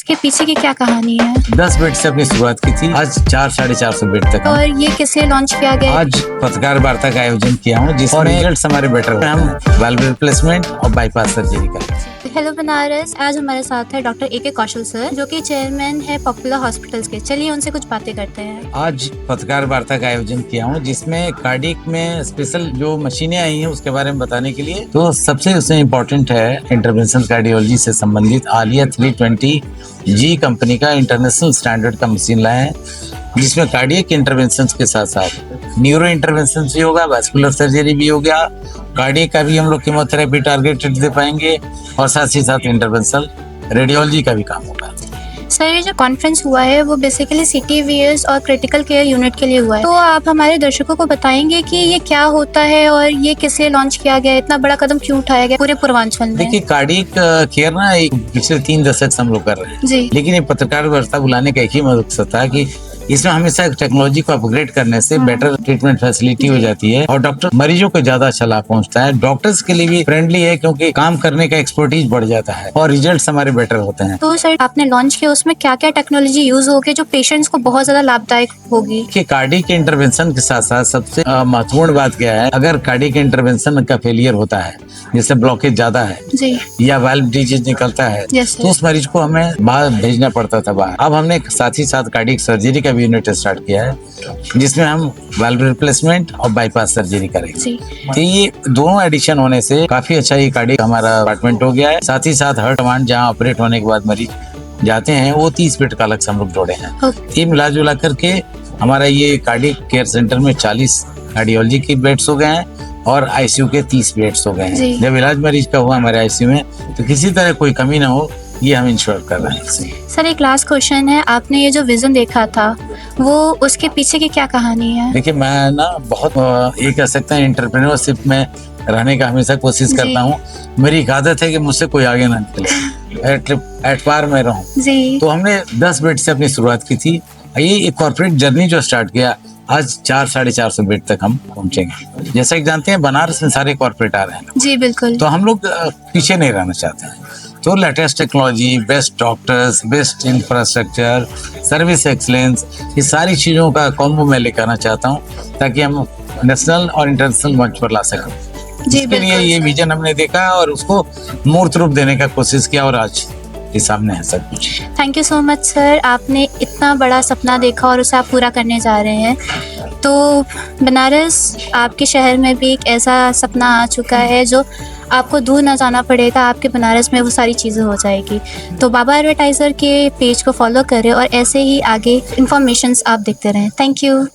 उसके पीछे की क्या कहानी है? 10 बेड से अपनी शुरुआत की थी, आज 400-450 बेड तक। और ये किसे लॉन्च किया गया? आज पत्रकार वार्ता का आयोजन किया हूँ जिसमें रिजल्ट हमारे बेटर। हम वाल्व रिप्लेसमेंट और बाईपास सर्जरी का। हेलो बनारस, आज हमारे साथ है डॉक्टर ए के कौशल सर, जो कि चेयरमैन है पॉपुलर हॉस्पिटल्स के। चलिए उनसे कुछ बातें करते हैं। आज पत्रकार वार्ता का आयोजन किया हूँ जिसमें कार्डियक में स्पेशल जो मशीनें आई हैं उसके बारे में बताने के लिए। तो सबसे उसमें इम्पोर्टेंट है इंटरवेंशनल कार्डियोलॉजी से संबंधित आलिया 320G कंपनी का इंटरनेशनल स्टैंडर्ड का मशीन लाए हैं, जिसमें कार्डियक इंटरवेंशन के साथ साथ न्यूरो इंटरवेंशन भी होगा, वैस्कुलर सर्जरी भी हो गया, कार्डियक का भी हम लोग कीमोथेरेपी टारगेटेड दे पाएंगे और साथ ही साथ इंटरवेंशनल रेडियोलॉजी का भी काम होगा। सर, ये जो कॉन्फ्रेंस हुआ है वो बेसिकली CTVS और क्रिटिकल केयर यूनिट के लिए हुआ है, तो आप हमारे दर्शकों को बताएंगे कि ये क्या होता है और ये किसे लॉन्च किया गया, इतना बड़ा कदम क्यों उठाया गया पूरे पूर्वांचल में? देखिए, कार्डियक केयर ना एक पिछले 3 दशक से हम लोग कर रहे हैं जी, लेकिन ये पत्रकार वार्ता बुलाने का एक ही मकसद था कि इसमें हमेशा टेक्नोलॉजी को अपग्रेड करने से बेटर ट्रीटमेंट फैसिलिटी हो जाती है और डॉक्टर मरीजों को ज्यादा अच्छा लाभ पहुंचता है। डॉक्टर्स के लिए भी फ्रेंडली है क्योंकि काम करने का एक्सपर्टीज बढ़ जाता है और रिजल्ट्स हमारे बेटर होते हैं। तो सर, आपने लॉन्च किया, उसमें क्या क्या टेक्नोलॉजी यूज होगी जो पेशेंट्स को बहुत ज्यादा लाभदायक होगी? कि कार्डियक इंटरवेंशन के साथ साथ सबसे महत्वपूर्ण बात क्या है, अगर कार्डियक इंटरवेंशन का फेलियर होता है, जैसे ब्लॉकेज ज्यादा है जी, या वाल्व डिजीज निकलता है, Yes, तो उस मरीज को हमें बाहर भेजना पड़ता था बाहर। अब हमने साथ ही साथ कार्डियक सर्जरी का भी यूनिट स्टार्ट किया है जिसमें हम वाल्व रिप्लेसमेंट और बाईपास सर्जरी करेंगे। जी, तो ये दोनों एडिशन होने से काफी अच्छा ये कार्डियक हमारा डिपार्टमेंट हो गया है। साथ ही साथ हर कमांड जहाँ ऑपरेट होने के बाद मरीज जाते हैं वो 30 बेड का अलग से हम लोग जोड़े हैं। Okay. ये मिला जुला करके हमारा ये कार्डियक केयर सेंटर में 40 कार्डियोलॉजी के बेड्स हो गए हैं और ICU के 30 बेड्स हो गए जी। हैं। जब इलाज मरीज का हुआ हमारे ICU में तो किसी तरह कोई कमी ना हो, ये हम इंश्योर कर रहे हैं। सर, एक लास्ट क्वेश्चन है, आपने ये जो विजन देखा था वो उसके पीछे की क्या कहानी है? देखिए, मैं ना बहुत ये कह सकते हैं एंटरप्रेन्योरशिप में रहने का हमेशा कोशिश जी। करता हूँ। मेरी एक आदत है कि मुझसे कोई आगे ना निकले, एट पार में रहूं। जी, तो हमने 10 बेड से अपनी शुरुआत की थी। ये एक कॉर्पोरेट जर्नी जो स्टार्ट किया, आज 400-450 बेड तक हम पहुंचेंगे। जैसा कि जानते हैं बनारस में सारे कॉर्पोरेट आ रहे हैं, जी बिल्कुल। तो हम लोग पीछे नहीं रहना चाहते हैं। तो latest technology, best doctors, best infrastructure, service excellence, ये सारी चीज़ों का कॉम्बो मैं लेकर आना चाहता हूँ ताकि हम नेशनल और इंटरनेशनल मंच पर ला सकें। जी इसके लिए बिल्कुल। ये विजन हमने देखा और उसको मूर्त रूप देने का कोशिश किया और आज ये सामने है सब कुछ। Thank you so much sir, आपने इतना बड़ा सपना देखा और उसे आप पूरा करने जा रहे हैं। तो बनारस, आपके शहर में भी एक ऐसा सपना आ चुका है जो आपको दूर ना जाना पड़ेगा, आपके बनारस में वो सारी चीज़ें हो जाएगी। तो बाबा एडवर्टाइज़र के पेज को फॉलो करें और ऐसे ही आगे इन्फॉर्मेशंस आप देखते रहें। Thank you.